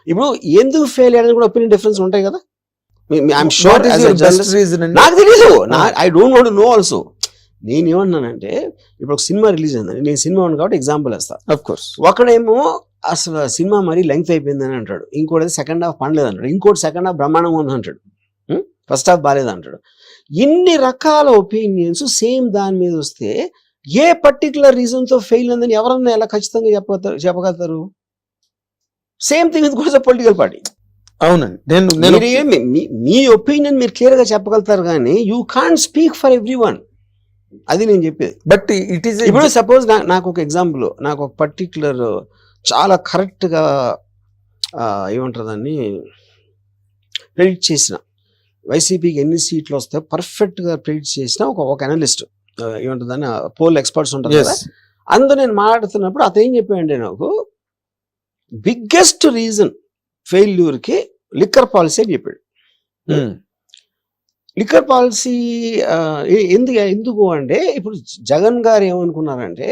ఇప్పుడు ఎందుకు ఫెయిల్ అయ్యారని కూడా ఒపీనియన్ డిఫరెన్స్ ఉంటాయి కదా. ఐఎమ్ షూర్ నాకు తెలీదు, I don't want to know also. నేను ఏమన్నానంటే ఇప్పుడు ఒక సినిమా రిలీజ్ అయిందని, నేను సినిమా ఉంది కాబట్టి ఎగ్జాంపుల్ వేస్తాను. ఆఫ్ కోర్స్ ఒకడేమో అసలు సినిమా మరీ లెంగ్త్ అయిపోయిందని అంటాడు, ఇంకోటి సెకండ్ హాఫ్ పండలేదు అంటాడు, ఇంకోటి సెకండ్ హాఫ్ బ్రహ్మాండంగా ఉంది అంటాడు, ఫస్ట్ హాఫ్ బాగాలేదు అంటాడు. ఇన్ని రకాల ఒపీనియన్స్ సేమ్ దాని మీద వస్తే ఏ పర్టికులర్ రీజన్ తో ఫెయిల్ అయిందని ఎవరన్నా ఎలా ఖచ్చితంగా చెప్పగలుగుతారు? Same thing with goes political party. అవునండి, మీ ఒపీనియన్ మీరు క్లియర్ గా చెప్పగలుగుతారు కానీ you can't speak for every one. అది నేను చెప్పేది. బట్ ఇట్ ఈస్ ఇప్పుడు సపోజ్ నాకు ఒక ఎగ్జాంపుల్, నాకు ఒక పర్టికులర్ చాలా కరెక్ట్ గా ఏమంటారు దాన్ని ప్రెడిక్ట్ చేసిన, వైసీపీకి ఎన్ని సీట్లు వస్తాయో పర్ఫెక్ట్ గా ప్రెడిక్ట్ చేసిన ఒక అనలిస్ట్, ఏమంటుందని పోల్ ఎక్స్పర్ట్స్ ఉంటారు కదా, అందులో నేను మాట్లాడుతున్నప్పుడు అతను ఏం చెప్పాడంటే, నాకు బిగ్గెస్ట్ రీజన్ ఫెయిల్యూర్ కి లిక్కర్ పాలసీ అని చెప్పాడు. లిక్కర్ పాలసీ ఎందుకు అంటే, ఇప్పుడు జగన్ గారు ఏమనుకున్నారంటే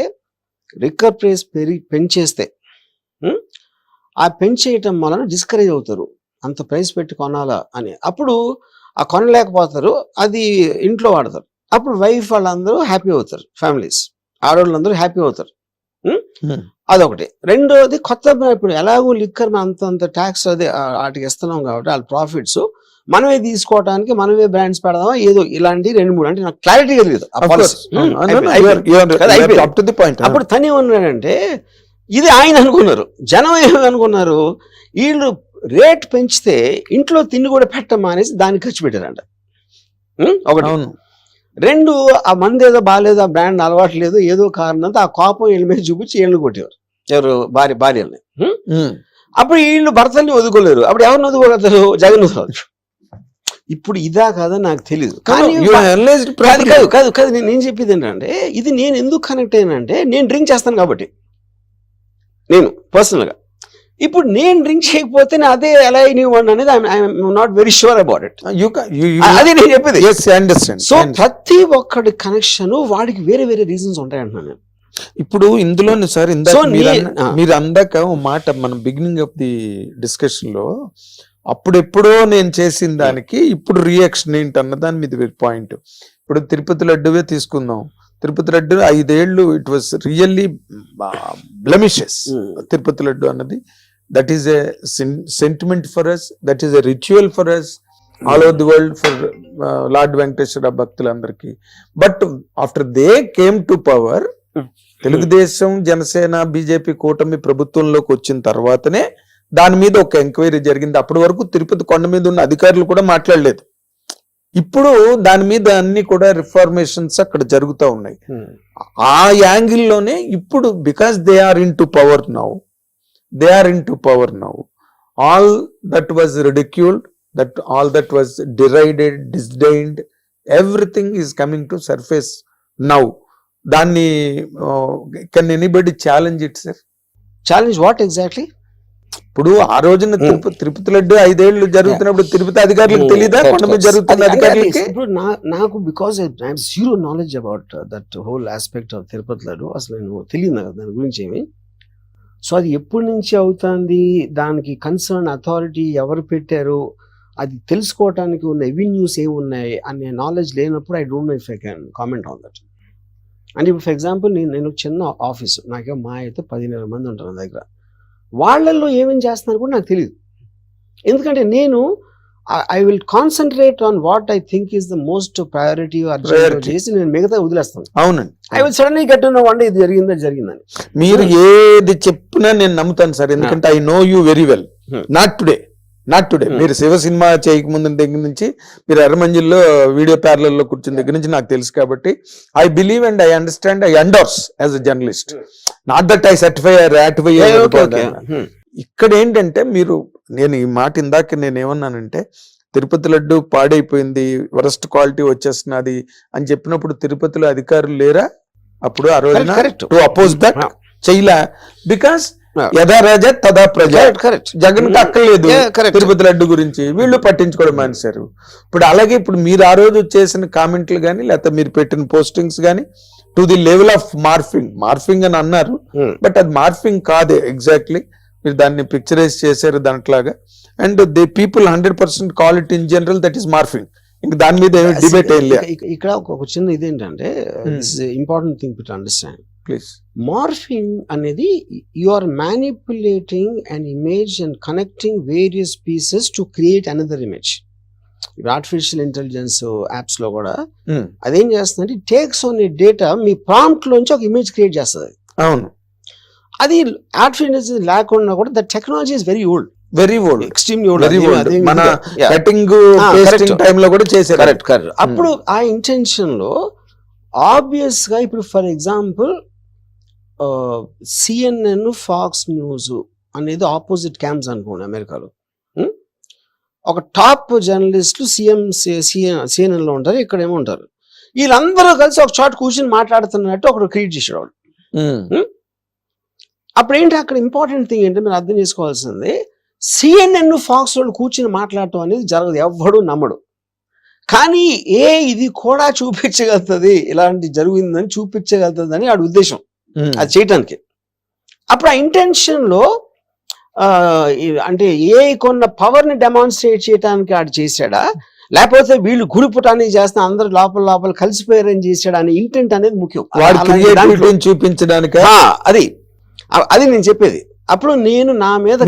లిక్కర్ ప్రైస్ పెంచేస్తే ఆ పెంచేయటం వలన డిస్కరేజ్ అవుతారు, అంత ప్రైస్ పెట్టి కొనాలా అని. అప్పుడు ఆ కొనలేకపోతారు, అది ఇంట్లో వాడతారు. అప్పుడు వైఫ్ వాళ్ళందరూ హ్యాపీ అవుతారు, ఫ్యామిలీస్ ఆడవాళ్ళందరూ హ్యాపీ అవుతారు. అదొకటి. రెండోది కొత్త ఇప్పుడు ఎలాగో లిక్కర్ అంత ట్యాక్స్ అది వాటికి ఇస్తున్నాం కాబట్టి వాళ్ళ ప్రాఫిట్స్ మనమే తీసుకోవడానికి మనమే బ్రాండ్స్ పెడదామా ఏదో ఇలాంటి 2-3 అంటే నాకు క్లారిటీ లేదు. అప్పుడు తను ఏమన్నాడంటే ఇది ఆయన అనుకున్నారు, జనం ఏమనుకున్నారు, వీళ్ళు రేట్ పెంచితే ఇంట్లో తిండి కూడా పెట్టమా అనేసి దానికి ఖర్చు పెట్టారంట. ఒకటి. రెండు, ఆ మంది ఏదో బాగాలేదు, ఆ బ్రాండ్ అలవాటు లేదు, ఏదో కారణంతో ఆ కోపం వీళ్ళ మీద చూపించి వీళ్ళని కొట్టేవారు, ఎవరు భార్యల్ని. అప్పుడు వీళ్ళు భర్తల్ని వదుకోలేరు, అప్పుడు ఎవరిని వదుకోగలుగుతారు, జగన్ వదలవచ్చు. ఇప్పుడు ఇదా కాదా నాకు తెలియదు, కానీ కాదు కాదు నేను చెప్పేది ఏంటంటే ఇది నేను ఎందుకు కనెక్ట్ అయ్యానంటే నేను డ్రింక్ చేస్తాను కాబట్టి, నేను పర్సనల్గా. ఇప్పుడు నేను డ్రింక్ చేయకపోతే అదే ఎలా అయినవ్వండి అనేది I'm not very sure about it. అదే నేను చెప్పేది. సో ప్రతి ఒక్కడి కనెక్షన్ వాడికి వేరే వేరే రీజన్స్ ఉంటాయి అంటున్నాను నేను. ఇప్పుడు ఇందులోనే సార్ మీరు అందాక ఓ మాట మన బిగినింగ్ ఆఫ్ ది డిస్కషన్ లో అప్పుడెప్పుడో నేను చేసిన దానికి ఇప్పుడు రియాక్షన్ ఏంటి అన్న దాని మీద పాయింట్. ఇప్పుడు తిరుపతి లడ్డువే తీసుకుందాం. తిరుపతి లడ్డు 5 ఏళ్ళు it was really blemishes. Tirupati laddu అన్నది that is a sentiment for us, that is a ritual for us all over the world for lord Venkateswara భక్తులందరికీ. But after they came to power, Telugu Desam Janasena BJP కూటమి ప్రభుత్వంలోకి వచ్చిన తర్వాతనే దాని మీద ఒక ఎంక్వైరీ జరిగింది. అప్పటి వరకు తిరుపతి కొండ మీద ఉన్న అధికారులు కూడా మాట్లాడలేదు. ఇప్పుడు దాని మీద అన్ని కూడా రిఫార్మేషన్స్ అక్కడ జరుగుతూ ఉన్నాయి. ఆ యాంగిల్లోనే ఇప్పుడు because they are in to power now, all that was ridiculed, that all that was derided, disdained, everything is coming to surface now. Danni can anybody challenge it, sir? Challenge what exactly? ఇప్పుడు ఆ రోజున తిరుపతి లడ్డు 5 ఏళ్ళు జరుగుతున్నప్పుడు తిరుపతి అధికారులకు తెలియదా కొండ మీద జరుగుతున్న అధికారులకి? ఇప్పుడు నాకు because I have zero knowledge about that whole aspect of Tirupati laddu, అసలు నేను తెలియదు నాకు దాని గురించి ఏమి. సో అది ఎప్పటి నుంచి అవుతుంది, దానికి కన్సర్న్ అథారిటీ ఎవరు పెట్టారు, అది తెలుసుకోవటానికి ఉన్న ఎవెన్యూస్ ఏమున్నాయి అనే నాలెడ్జ్ లేనప్పుడు I don't no if I can comment on that. అంటే ఇప్పుడు ఫర్ ఎగ్జాంపుల్ నేను చిన్న ఆఫీస్, నాకే మా అయితే 15,000 మంది ఉంటారు నా దగ్గర, వాళ్ళల్లో ఏమేమి చేస్తున్నారు కూడా నాకు తెలియదు. ఎందుకంటే నేను I will concentrate on what I think is the most priority చేసి నేను మిగతా వదిలేస్తాను. అవునండి. I will suddenly get to know one day ఇది జరిగిందని. మీరు ఏది చెప్పినా నేను నమ్ముతాను సార్, ఎందుకంటే I know you very well. Not today. మీరు శివ సినిమా చేయకముందు దగ్గర నుంచి, మీరు ఎర్రమంజిల్లో వీడియో ప్యారలల్లో కూర్చున్న దగ్గర నుంచి నాకు తెలుసు కాబట్టి I believe and I understand, I endorse as a journalist. Not that I certify or ratify. ఇక్కడ ఏంటంటే నేను ఈ మాట ఇందాక నేను ఏమన్నానంటే తిరుపతి లడ్డు పాడైపోయింది, వరస్ట్ క్వాలిటీ వచ్చేస్తున్నది అని చెప్పినప్పుడు తిరుపతిలో అధికారులు లేరా అప్పుడు ఆ రోజున టు అపోజ్ దట్ చెయ్యలా? బికాస్ యథా రాజా తదా ప్రజ. జగన్ కి అక్కర్లేదు తిరుపతి లడ్డు గురించి, వీళ్ళు పట్టించుకోవడం మానేశారు. ఇప్పుడు అలాగే ఇప్పుడు మీరు ఆ రోజు చేసిన కామెంట్లు కానీ లేకపోతే మీరు పెట్టిన పోస్టింగ్స్ కానీ to the level of morphing అని అన్నారు, బట్ అది మార్ఫింగ్ కాదే ఎగ్జాక్ట్లీ. మీరు దాన్ని పిక్చరైజ్ చేశారు దాంట్లాగా, and the people 100% call it in general that is morphing. ఇంక దాని మీద డిబేట్ ఏం లేదు. ఇక్కడ ఒక చిన్న ఇదేంటంటే important thing to understand. Please. Morphing అనేది you are manipulating an image and connecting various pieces to create another image. Artificial intelligence apps లో కూడా అదేం చేస్తుందంటే టేక్స్ ఆన్ ఏ డేటా, మీ ప్రాంప్ట్ లోంచి ఒక ఇమేజ్ క్రియేట్ చేస్తుంది. అవును. అది ఆర్టిఫిషియల్ లేకుండా కూడా the technology is very old, extremely old. మన కటింగ్ పేస్టింగ్ టైం లో కూడా చేశారు. కరెక్ట్. అప్పుడు ఆ ఇంటెన్షన్ లో ఆబ్వియస్ గా ఇప్పుడు for example CNN, Fox News అనేది ఆపోజిట్ క్యాంప్స్ అనుకోండి అమెరికాలో. ఒక టాప్ జర్నలిస్టులు CNN లో ఉంటారు, ఇక్కడ ఏమో ఉంటారు. వీళ్ళందరూ కలిసి ఒక చోట కూర్చొని మాట్లాడుతున్నట్టు ఒకడు క్రియేట్ చేసాడు వాళ్ళు. అప్పుడు ఏంటి అక్కడ ఇంపార్టెంట్ థింగ్ ఏంటంటే మీరు అర్థం చేసుకోవాల్సింది, CNN, ఫాక్స్ వాళ్ళు కూర్చొని మాట్లాడటం అనేది జరగదు, ఎవ్వడు నమ్మడు. కానీ ఇది కూడా చూపించగలుగుతుంది, ఇలాంటి జరిగిందని చూపించగలుగుతుంది అని వాడి ఉద్దేశం అది చేయటానికి. అప్పుడు ఆ ఇంటెన్షన్ లో అంటే ఏ కొన్న పవర్ ని డెమాన్స్ట్రేట్ చేయడానికి ఆడు చేశాడా, లేకపోతే వీళ్ళు గుడిపుటాన్ని చేస్తున్న అందరూ లోపల కలిసిపోయారని చేశాడా అనే ఇంటెంట్ అనేది ముఖ్యం. వాడు క్రియేటివిటీని చూపించడానికి అది నేను చెప్పేది. అప్పుడు నేను నా మీద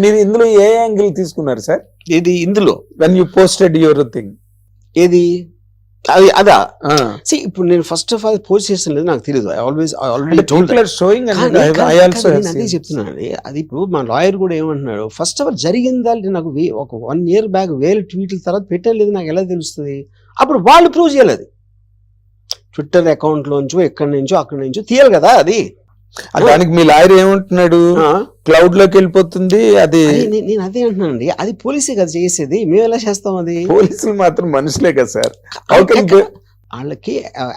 మీరు ఇందులో ఏ యాంగిల్ తీసుకున్నారు సార్? ఇది ఇందులో when you posted your thing ఏది అదా ఇప్పుడు నేను ఫస్ట్ ఆఫ్ ఆల్ పోస్ట్ చేసిన లేదు, నాకు తెలియదు. అదే చెప్తున్నానండి. అది ఇప్పుడు మా లాయర్ కూడా ఏమంటున్నాడు, ఫస్ట్ ఆఫ్ ఆల్ జరిగిందా నాకు ఒక 1 year బ్యాక్ 1000 ట్వీట్ల తర్వాత పెట్టలేదు, నాకు ఎలా తెలుస్తుంది? అప్పుడు వాళ్ళు ప్రూవ్ చేయలేదు. ట్విట్టర్ అకౌంట్ లోంచో ఎక్కడి నుంచో అక్కడి నుంచో తీయాలి కదా. అది దానికి మీ లాయర్ ఏమంటున్నాడు, క్లౌడ్ లోకి వెళ్ళిపోతుంది అది. నేను అదే అంటున్నానండి, అది పోలీసే కదా చేసేది, మేము ఎలా చేస్తాం? అది పోలీసులు మాత్రం మనుషులే కదా సార్. వాళ్ళకి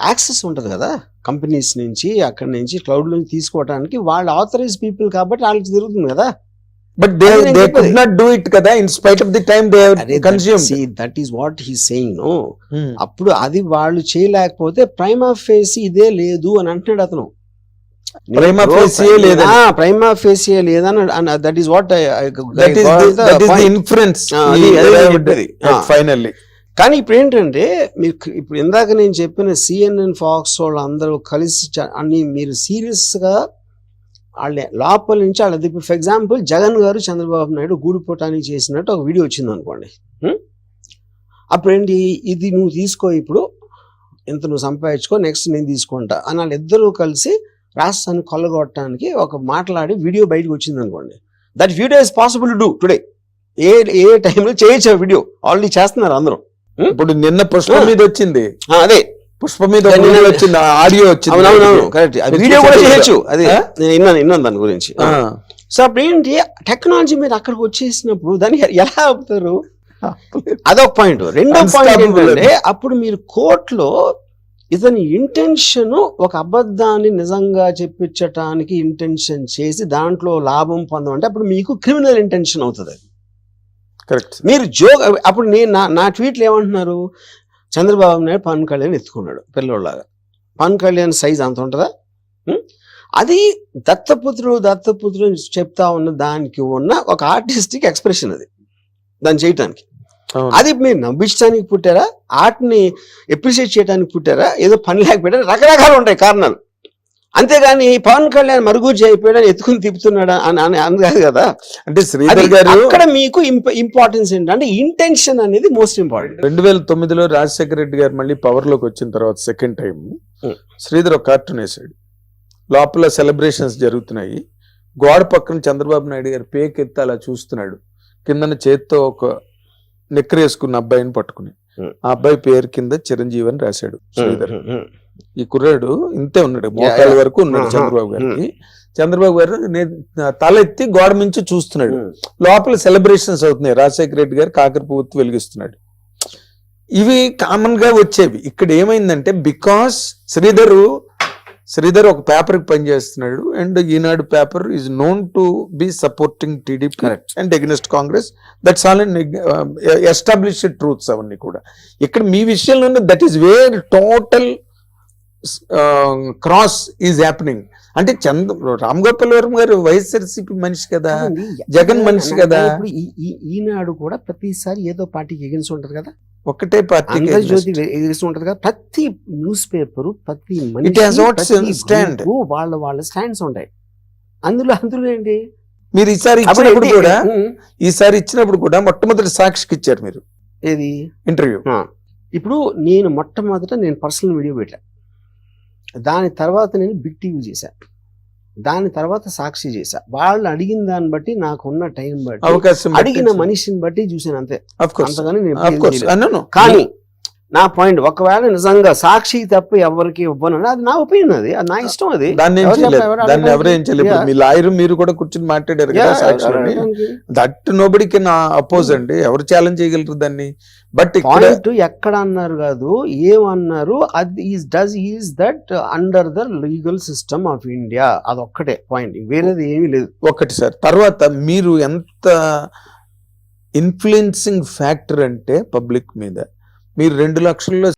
యాక్సెస్ ఉంటది కదా కంపెనీస్ నుంచి, అక్కడి నుంచి క్లౌడ్ నుంచి తీసుకోవడానికి. వాళ్ళు ఆథరైజ్ పీపుల్ కాబట్టి వాళ్ళకి జరుగుతుంది కదా. But they could not do it కదా, in spite of the time they have consumed. See, that is what he is saying, no. అప్పుడు అది వాళ్ళు చేయలేకపోతే ప్రైమా ఫేసి ఇదే లేదు అని అంటున్నాడు అతను. ప్రైమా ఫేసియే లేదని, that is what inference finally. కానీ ఇప్పుడు ఏంటంటే ఇప్పుడు ఇందాక నేను చెప్పిన CNN, ఫాక్స్ వాళ్ళు అందరూ కలిసి అన్ని మీరు సీరియస్ గా వాళ్ళ లోపల నుంచి వాళ్ళ ఇప్పుడు ఫర్ ఎగ్జాంపుల్ జగన్ గారు చంద్రబాబు నాయుడు గూడిపోటానికి చేసినట్టు ఒక వీడియో వచ్చింది అనుకోండి. అప్పుడు ఏంటి, ఇది నువ్వు తీసుకో, ఇప్పుడు ఇంత నువ్వు సంపాదించుకో, నెక్స్ట్ నేను తీసుకుంటా అని వాళ్ళిద్దరూ కలిసి రాష్ట్రాన్ని కొల్లగొట్టడానికి ఒక మాట్లాడి వీడియో బయటకు వచ్చింది అనుకోండి. That video is possible to do today. ఏ టైంలో చేయొచ్చు ఆ వీడియో, ఆల్రెడీ చేస్తున్నారు అందరూ. ఇప్పుడు నిన్న పుష్ప మీద వచ్చింది, అదే పుష్ప మీద వచ్చింది ఆడియో వచ్చింది. అవునవును కరెక్ట్, వీడియో కూడా చేయొచ్చు. అది నేను విన్నాను దాని గురించి. సో అప్పుడు ఏంటి, టెక్నాలజీ మీద అక్కడికి వచ్చేసినప్పుడు దాన్ని ఎలా ఆపుతారు? అదొక పాయింట్. రెండో పాయింట్ ఏంటంటే, అప్పుడు మీరు కోర్టులో ఇతని ఇంటెన్షన్ ఒక అబద్ధాన్ని నిజంగా చెప్పించటానికి ఇంటెన్షన్ చేసి దాంట్లో లాభం పొందమంటే అప్పుడు మీకు క్రిమినల్ ఇంటెన్షన్ అవుతుంది. కరెక్ట్. మీరు అప్పుడు నేను నా ట్వీట్లు ఏమంటున్నారు, చంద్రబాబు నాయుడు పవన్ కళ్యాణ్ ఎత్తుకున్నాడు పిల్లోళ్ళలాగా. పవన్ కళ్యాణ్ సైజ్ అంత ఉంటుందా? అది దత్తపుత్రుడు చెప్తా ఉన్న దానికి ఉన్న ఒక ఆర్టిస్టిక్ ఎక్స్ప్రెషన్ అది, దాన్ని చేయటానికి. అది మీరు నవ్వించడానికి పుట్టారా, ఆర్ట్ని ఎప్రిషియేట్ చేయడానికి పుట్టారా, ఏదో పని లేకపోయారా? రకరకాలు ఉంటాయి కారణాలు. అంతేగాని పవన్ కళ్యాణ్ మరుగుజ్జు అయిపోయాడని ఎత్తుకుని తిప్పుతున్నాడా అని కాదు కదా. అంటే శ్రీధర్ గారు అక్కడ మీకు ఇంపార్టెన్స్ ఏంటంటే ఇంటెన్షన్ అనేది మోస్ట్ ఇంపార్టెంట్. 2009లో రాజశేఖర రెడ్డి గారు మళ్ళీ పవర్ లోకి వచ్చిన తర్వాత సెకండ్ టైం శ్రీధర్ ఒక కార్టూన్ వేసాడు. లోపల సెలబ్రేషన్స్ జరుగుతున్నాయి, గోడ పక్కన చంద్రబాబు నాయుడు గారు పేకెత్తి అలా చూస్తున్నాడు, కిందన చేత్తో ఒక నిక్కర వేసుకున్న అబ్బాయిని పట్టుకుని, ఆ అబ్బాయి పేరు కింద చిరంజీవి అని రాశాడు శ్రీధర్. ఈ కుర్రాడు ఇంతే ఉన్నాడు, మోకాల వరకు ఉన్నాడు చంద్రబాబు గారికి. చంద్రబాబు గారు తల ఎత్తి గోడ నుంచి చూస్తున్నాడు, లోపల సెలబ్రేషన్స్ అవుతున్నాయి, రాజశేఖర రెడ్డి గారు కాకర పువ్వు వెలిగిస్తున్నాడు. ఇవి కామన్ గా వచ్చేవి. ఇక్కడ ఏమైందంటే, బికాస్ శ్రీధర్ ఒక పేపర్ కి పనిచేస్తున్నాడు, and Eenadu paper is known to be supporting TDP and against Congress. That's all established truths అవన్నీ కూడా. ఇక్కడ మీ విషయంలో that is where total cross is happening. అంటే రామ్ గోపాల్ వర్మ గారు వైఎస్ఆర్సీపీ మనిషి కదా, జగన్ మనిషి కదా. ఈనాడు కూడా ప్రతిసారి ఏదో పార్టీకి ఎగెన్స్ ఉంటది కదా, ఒకటే పార్టీ ఉంటది కదా. ప్రతి న్యూస్ పేపర్, ప్రతి వాళ్ళ స్టాండ్స్ ఉంటాయి. అందులో ఏంటి, మీరు ఈసారి ఇచ్చినప్పుడు కూడా మొట్టమొదటి సాక్షికి ఇచ్చారు మీరు ఏది ఇంటర్వ్యూ. ఇప్పుడు నేను మొట్టమొదట పర్సనల్ వీడియో పెట్టా, దాని తర్వాత నేను బిగ్ టీవీ చేశా, దాని తర్వాత సాక్షి చేశా. వాళ్ళు అడిగిన దాన్ని బట్టి, నాకున్న టైం బట్టి, అవకాశం అడిగిన మనిషిని బట్టి చూసాను అంతే. కానీ నా పాయింట్, ఒకవేళ నిజంగా సాక్షి తప్ప ఎవరికి ఇవ్వను, అది నా ఒపీనియన్, అది నా ఇష్టం. అది దాన్ని ఎవరేం చేయలేదు. మీ లాయర్ మీరు కూడా కూర్చొని మాట్లాడారు కదా సాక్షి, దట్ నోబడి కెన్ అపోజ్ అండి, ఎవరు ఛాలెంజ్ చేయగలరు దాన్ని. బట్ పాయింట్ ఎక్కడ అన్నారు కాదు, ఏమన్నారు, అది is that under the legal system of India, అదొక్కటే పాయింట్, వేరేది ఏమీ లేదు. ఒకటి సార్. తర్వాత మీరు ఎంత ఇన్ఫ్లుయెన్సింగ్ ఫ్యాక్టర్ అంటే పబ్లిక్ మీద, మీరు 2 లక్షల్లో